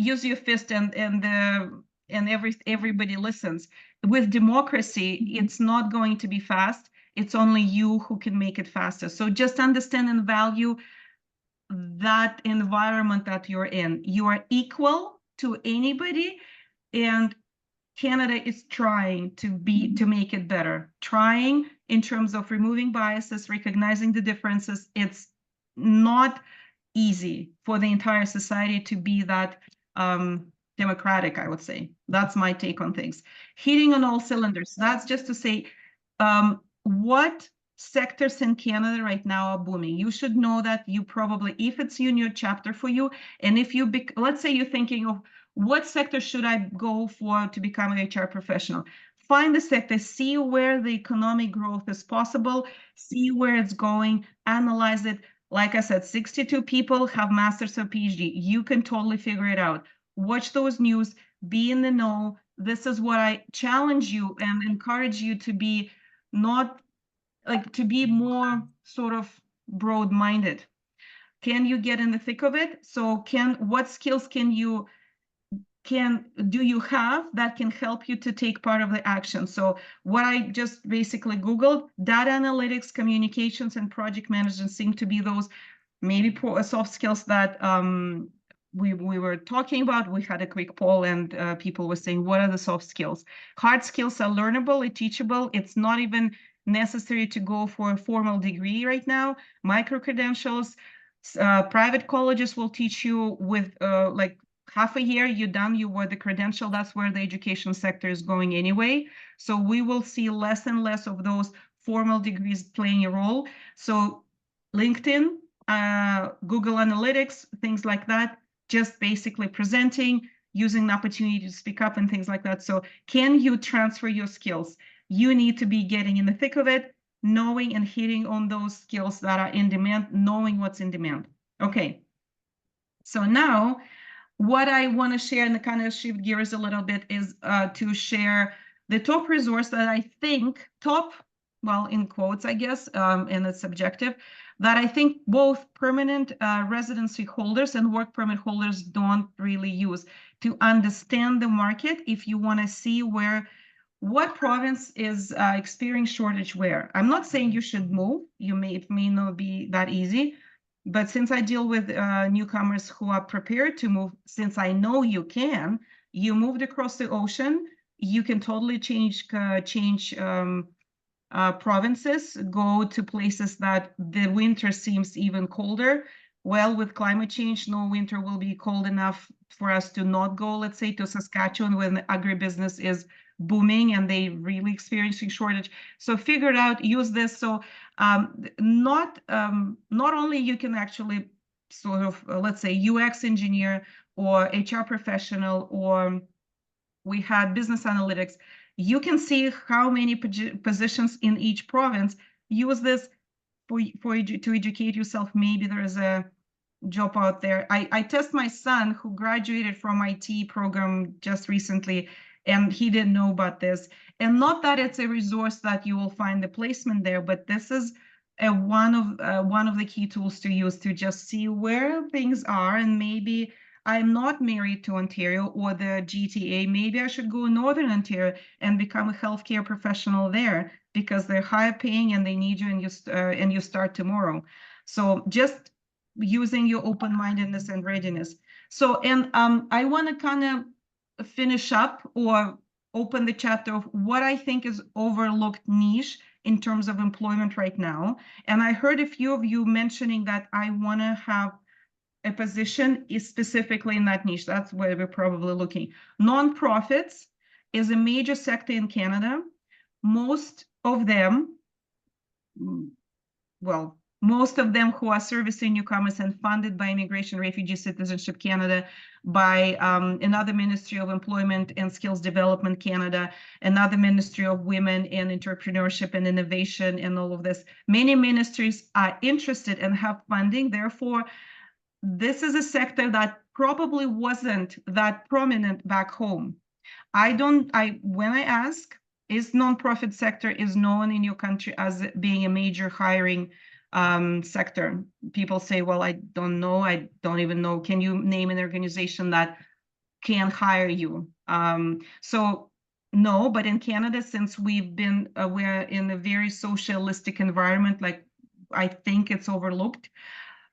use your fist and everybody listens. With democracy, it's not going to be fast. It's only you who can make it faster. So just understand and value that environment that you're in. You are equal to anybody, and Canada is trying to make it better, trying in terms of removing biases, recognizing the differences. It's not easy for the entire society to be that democratic, I would say. That's my take on things. Hitting on all cylinders. That's just to say, what sectors in Canada right now are booming. You should know that. You probably, if it's in your chapter for you, and if you, let's say you're thinking of what sector should I go for to become an HR professional? Find the sector, see where the economic growth is possible, see where it's going, analyze it. Like I said, 62 people have masters or PhD. You can totally figure it out. Watch those news, be in the know. This is what I challenge you and encourage you to be, not like to be more sort of broad-minded. Can you get in the thick of it? So what skills do you have that can help you to take part of the action? So what I just basically Googled, data analytics, communications, and project management seem to be those maybe soft skills that we were talking about. We had a quick poll, and people were saying, what are the soft skills? Hard skills are learnable, it's teachable. It's not even necessary to go for a formal degree right now. Micro-credentials, private colleges will teach you with like half a year, you're done, you were the credential. That's where the education sector is going anyway. So we will see less and less of those formal degrees playing a role. So LinkedIn, Google Analytics, things like that, just basically presenting, using an opportunity to speak up and things like that. So can you transfer your skills? You need to be getting in the thick of it, knowing and hitting on those skills that are in demand, knowing what's in demand. Okay, so now what I want to share and kind of shift gears a little bit is to share the top resource that I think, top, well, in quotes, I guess, and it's subjective, that I think both permanent residency holders and work permit holders don't really use to understand the market if you want to see what province is experiencing shortage where. I'm not saying you should move. It may not be that easy. But since I deal with newcomers who are prepared to move, since I know you moved across the ocean, you can totally change provinces, go to places that the winter seems even colder. Well, with climate change, no winter will be cold enough for us to not go, let's say, to Saskatchewan when the agribusiness is booming and they really experiencing shortage. So figure it out, use this. So not only you can actually sort of, let's say, UX engineer or HR professional, or we had business analytics, you can see how many positions in each province. Use this to educate yourself. Maybe there is a job out there. I test my son who graduated from IT program just recently, and he didn't know about this. And not that it's a resource that you will find the placement there, but this is one of the key tools to use to just see where things are, and maybe I'm not married to Ontario or the GTA. Maybe I should go Northern Ontario and become a healthcare professional there because they're higher paying and they need you, and you start tomorrow. So just using your open-mindedness and readiness. So, and I want to kind of finish up or open the chapter of what I think is overlooked niche in terms of employment right now. And I heard a few of you mentioning that I want to have a position is specifically in that niche. That's where we're probably looking. Nonprofits is a major sector in Canada. Most of them, well, most of them who are servicing newcomers and funded by Immigration, Refugee, Citizenship Canada, by another Ministry of Employment and Skills Development Canada, another Ministry of Women and Entrepreneurship and Innovation, and all of this. Many ministries are interested and have funding. Therefore, this is a sector that probably wasn't that prominent back home. When I ask, is nonprofit sector is known in your country as being a major hiring sector? People say, well, I don't know. I don't even know. Can you name an organization that can hire you? So no, but in Canada, since we're in a very socialistic environment, like I think it's overlooked.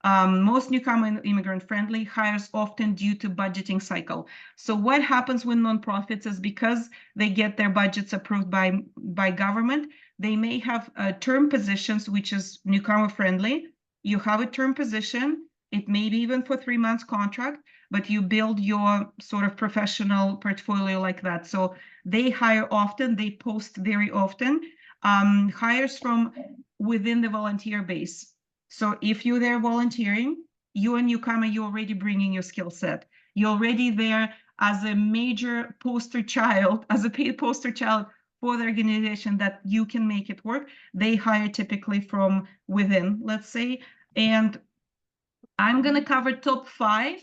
Most newcomer immigrant-friendly hires often due to budgeting cycle. So what happens with nonprofits is because they get their budgets approved by government, they may have term positions, which is newcomer-friendly. You have a term position, it may be even for 3 months contract, but you build your sort of professional portfolio like that. So they hire often, they post very often, hires from within the volunteer base. So if you're there volunteering, you're a newcomer, you're already bringing your skill set. You're already there as a major poster child, as a paid poster child for the organization that you can make it work. They hire typically from within, let's say. And I'm going to cover top 5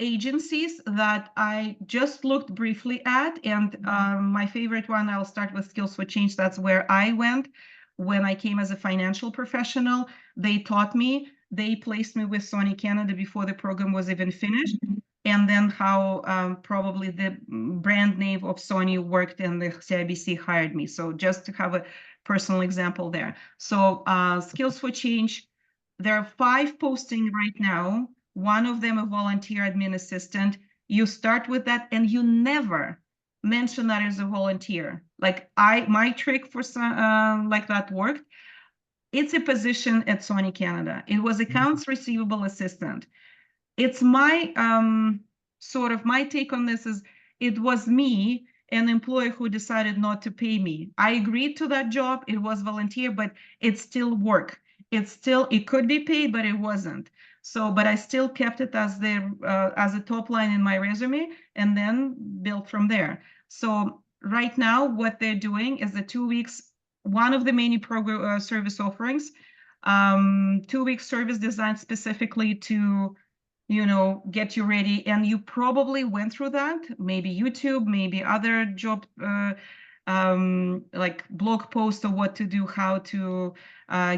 agencies that I just looked briefly at. And my favorite one, I'll start with Skills for Change. That's where I went when I came as a financial professional. They taught me, they placed me with Sony Canada before the program was even finished. And then how probably the brand name of Sony worked and the CIBC hired me. So just to have a personal example there. So Skills for Change, there are 5 posting right now. One of them a volunteer admin assistant. You start with that and you never mention that as a volunteer. Like my trick for like that worked. It's a position at Sony Canada. It was accounts receivable assistant. It's my sort of my take on this is it was me, an employee who decided not to pay me. I agreed to that job. It was volunteer, but it's still work. It could be paid, but it wasn't. So, but I still kept it as a top line in my resume and then built from there. So right now, what they're doing is the 2 weeks, one of the many program service offerings, 2-week service designed specifically to, get you ready. And you probably went through that, maybe YouTube, maybe other job, like blog posts of what to do, how to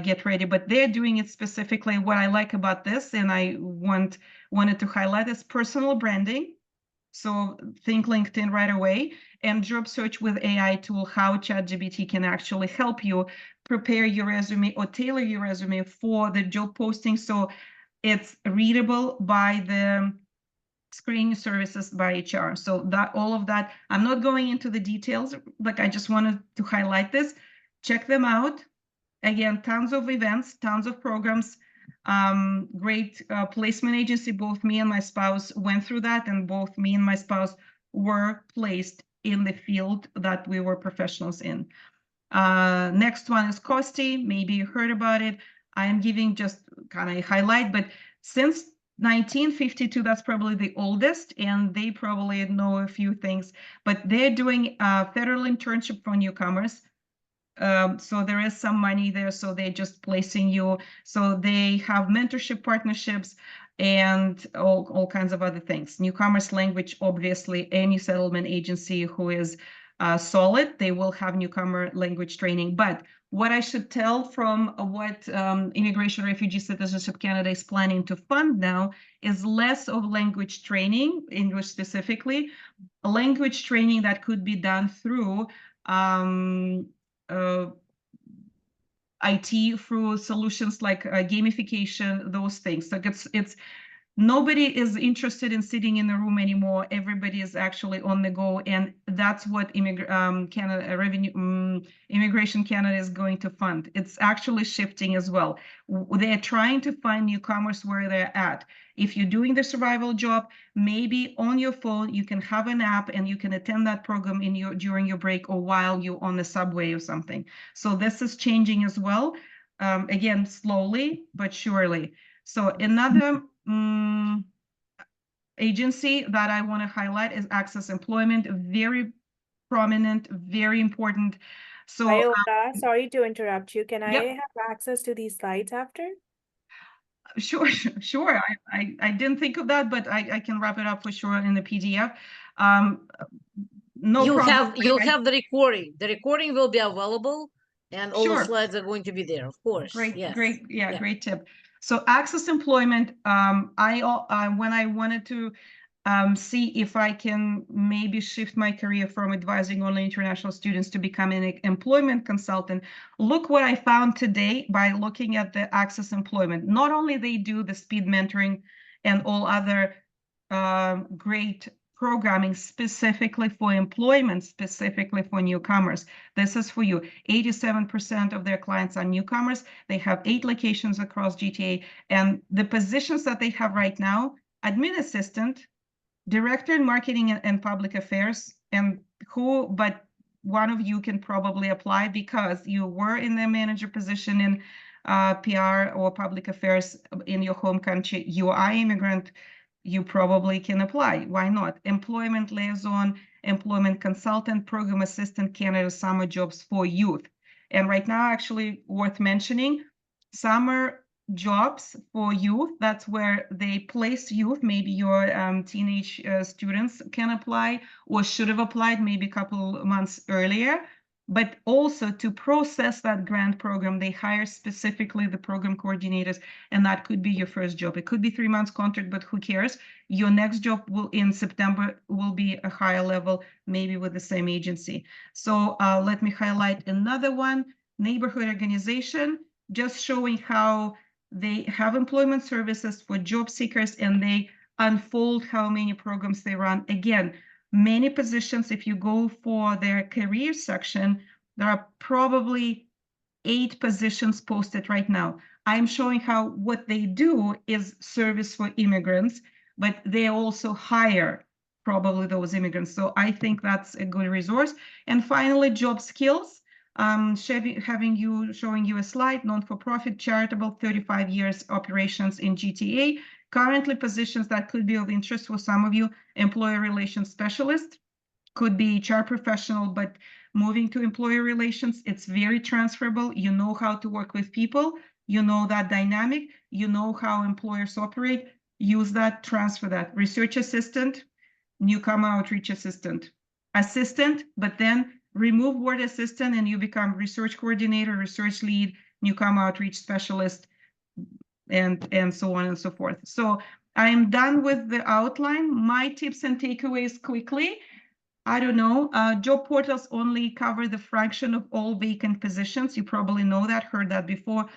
get ready, but they're doing it specifically. What I like about this, and I wanted to highlight, is personal branding. So think LinkedIn right away, and job search with AI tool, how ChatGPT can actually help you prepare your resume or tailor your resume for the job posting. So it's readable by the screening services by HR. So that all of that, I'm not going into the details, like I just wanted to highlight this. Check them out. Again, tons of events, tons of programs, great placement agency. Both me and my spouse went through that, and both me and my spouse were placed in the field that we were professionals in. Next one is Costi. Maybe you heard about it. I am giving just kind of highlight, but since 1952, that's probably the oldest, and they probably know a few things, but they're doing a federal internship for newcomers. So there is some money there, so they're just placing you. So they have mentorship partnerships and all kinds of other things. Newcomers language, obviously, any settlement agency who is solid, they will have newcomer language training. But What I should tell from what Immigration Refugee Citizenship Canada is planning to fund now is less of language training, English specifically, a language training that could be done through IT, through solutions like gamification, those things. So it's nobody is interested in sitting in the room anymore. Everybody is actually on the go, and that's what Immigration Canada is going to fund. It's actually shifting as well. They're trying to find newcomers where they're at. If you're doing the survival job, maybe on your phone you can have an app and you can attend that program during your break or while you're on the subway or something. So this is changing as well. Again, slowly but surely. So another agency that I want to highlight is Access Employment, very prominent, very important. So Olga, sorry to interrupt you. Can Yep. I have access to these slides after? Sure. I didn't think of that, but I can wrap it up for sure in the PDF. No problem. You'll have the recording. The recording will be available, and all the Sure. slides are going to be there, of course. Great, Yes. great, yeah, Yeah. great tip. So Access Employment, when I wanted to see if I can maybe shift my career from advising only international students to becoming an employment consultant, look what I found today by looking at the Access Employment. Not only they do the speed mentoring and all other great programming specifically for employment, specifically for newcomers. This is for you. 87% of their clients are newcomers. They have 8 locations across GTA, and the positions that they have right now, admin assistant, director in marketing and public affairs, but one of you can probably apply because you were in the manager position in PR or public affairs in your home country. You are immigrant, you probably can apply. Why not? Employment liaison, employment consultant, program assistant, Canada summer jobs for youth. And right now, actually worth mentioning, summer jobs for youth, that's where they place youth. Maybe your teenage students can apply or should have applied maybe a couple months earlier. But also to process that grant program, they hire specifically the program coordinators, and that could be your first job. It could be 3 months contract, but who cares? Your next job will in September will be a higher level, maybe with the same agency. So let me highlight another one, neighborhood organization, just showing how they have employment services for job seekers and they unfold how many programs they run. Again, many positions, if you go for their career section, there are probably 8 positions posted right now. I'm showing how what they do is service for immigrants, but they also hire probably those immigrants. So I think that's a good resource. And finally, job skills. Showing you a slide, non-for-profit, charitable, 35 years operations in GTA. Currently positions that could be of interest for some of you, employer relations specialist, could be HR professional, but moving to employer relations, it's very transferable. You know how to work with people, you know that dynamic, you know how employers operate, use that, transfer that. Research assistant, newcomer outreach assistant, but then remove word assistant and you become research coordinator, research lead, newcomer outreach specialist, and so on and so forth. So I'm done with the outline. My tips and takeaways quickly. I don't know, job portals only cover the fraction of all vacant positions. You probably know that, heard that before.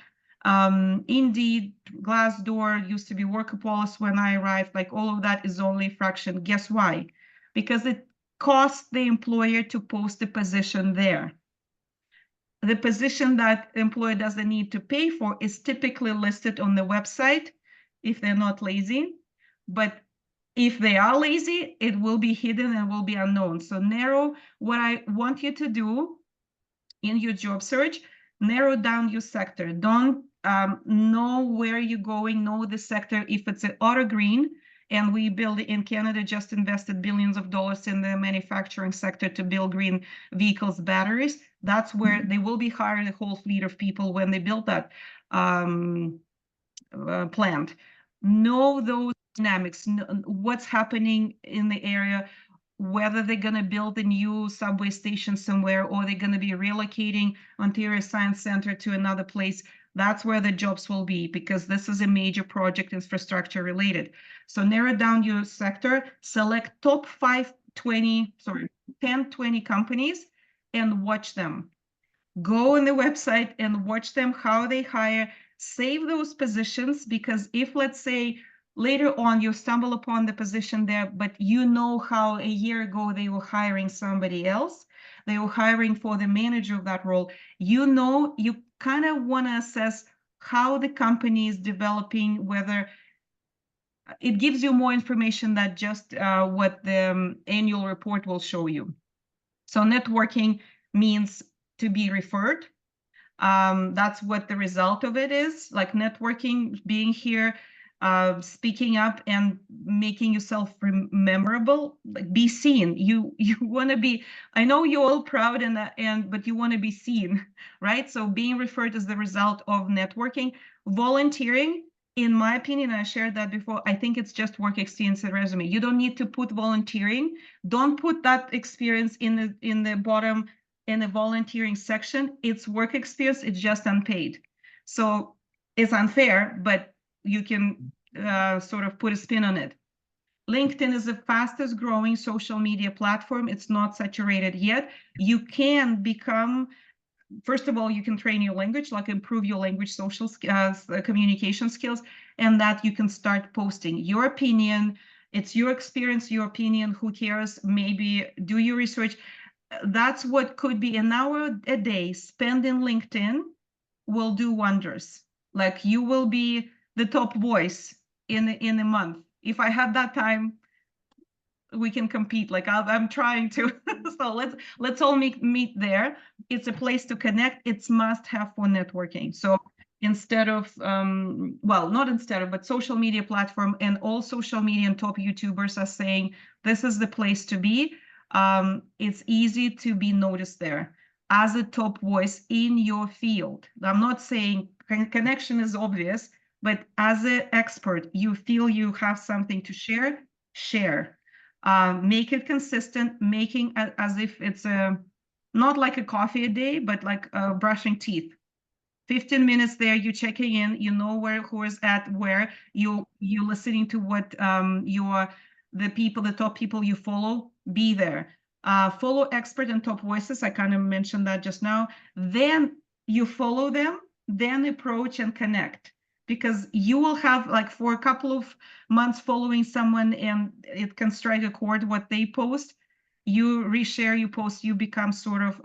Indeed, Glassdoor used to be Workopolis when I arrived, like all of that is only a fraction. Guess why? Because it costs the employer to post the position there. The position that the employer doesn't need to pay for is typically listed on the website if they're not lazy, but if they are lazy, it will be hidden and will be unknown. So narrow what I want you to do in your job search, narrow down your sector. Don't know where you're going, know the sector. If it's an auto green, and we build in Canada, just invested billions of dollars in the manufacturing sector to build green vehicles, batteries. That's where they will be hiring a whole fleet of people when they build that plant. Know those dynamics, what's happening in the area, whether they're going to build a new subway station somewhere or they're going to be relocating Ontario Science Center to another place. That's where the jobs will be, because this is a major project, infrastructure related. So narrow down your sector, select top 10, 20 companies and watch them. Go on the website and watch them, how they hire, save those positions, because if, let's say, later on you stumble upon the position there, but you know how a year ago they were hiring somebody else, they were hiring for the manager of that role, you know, you kind of want to assess how the company is developing, whether it gives you more information than just what the annual report will show you. So networking means to be referred. That's what the result of it is, like networking, being here, speaking up and making yourself memorable, like be seen. You want to be, I know you're all proud but you want to be seen, right? So being referred is the result of networking. Volunteering, in my opinion, I shared that before, I think it's just work experience and resume. You don't need to put volunteering. Don't put that experience in the bottom in the volunteering section. It's work experience, it's just unpaid. So it's unfair, but you can sort of put a spin on it. LinkedIn is the fastest growing social media platform. It's not saturated yet. You can become, first of all, you can train your language, like improve your language, social communication skills, and that you can start posting your opinion. It's your experience, your opinion, who cares? Maybe do your research. That's what could be an hour a day spent in LinkedIn will do wonders. Like you will be the top voice in a month. If I had that time, we can compete. Like I'm trying to. So let's all meet there. It's a place to connect. It's must have for networking. So instead of well, not instead of, but social media platform and all social media and top YouTubers are saying this is the place to be. It's easy to be noticed there as a top voice in your field. I'm not saying connection is obvious, but as an expert, you feel you have something to share, share. Make it consistent, making as if it's not like a coffee a day, but like brushing teeth. 15 minutes there, you checking in, you know who is at where, you're listening to what the top people you follow, be there. Follow expert and top voices, I kind of mentioned that just now. Then you follow them, then approach and connect. Because you will have, like, for a couple of months following someone and it can strike a chord what they post, you reshare, you post, you become sort of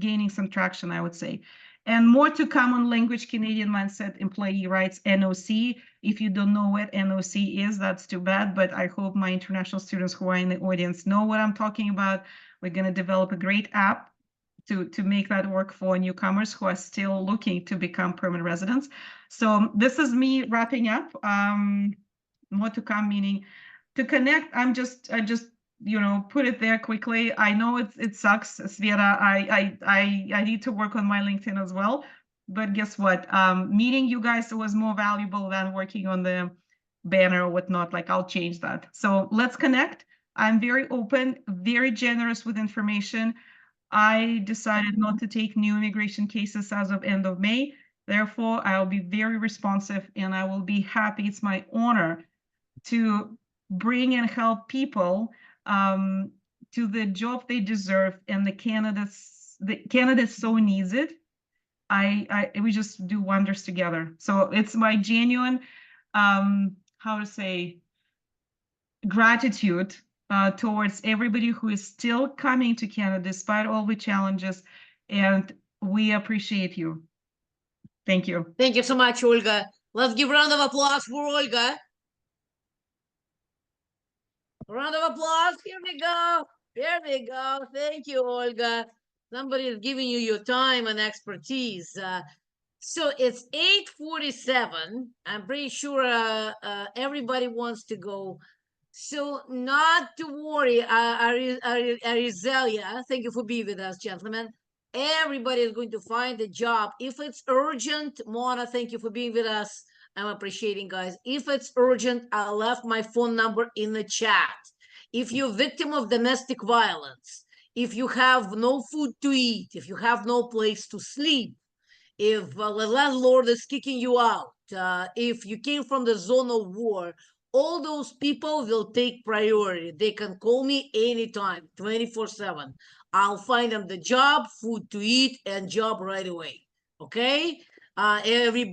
gaining some traction, I would say. And more to come on Language Canadian Mindset Employee Rights, NOC. If you don't know what NOC is, that's too bad, but I hope my international students who are in the audience know what I'm talking about. We're going to develop a great app to make that work for newcomers who are still looking to become permanent residents. So this is me wrapping up. More to come, meaning to connect. I just put it there quickly. I know it sucks, Sveta. I need to work on my LinkedIn as well. But guess what? Meeting you guys was more valuable than working on the banner or whatnot. Like, I'll change that. So let's connect. I'm very open, very generous with information. I decided not to take new immigration cases as of end of May. Therefore, I'll be very responsive and I will be happy. It's my honor to bring and help people to the job they deserve, and the candidates so needs it. We just do wonders together. So it's my genuine, how to say, gratitude towards everybody who is still coming to Canada despite all the challenges, and we appreciate you. Thank you. Thank you so much, Olga. Let's give a round of applause for Olga. Round of applause. Here we go. There we go. Thank you, Olga. Somebody is giving you your time and expertise. So it's 8:47. I'm pretty sure everybody wants to go. So not to worry, Arizelia, thank you for being with us, gentlemen. Everybody is going to find a job. If it's urgent, Mona, thank you for being with us. I'm appreciating, guys. If it's urgent, I left my phone number in the chat. if you're victim of domestic violence, if you have no food to eat, if you have no place to sleep, if the landlord is kicking you out, if you came from the zone of war, all those people will take priority. They can call me anytime, 24/7. I'll find them the job, food to eat, and job right away. Okay? Everybody.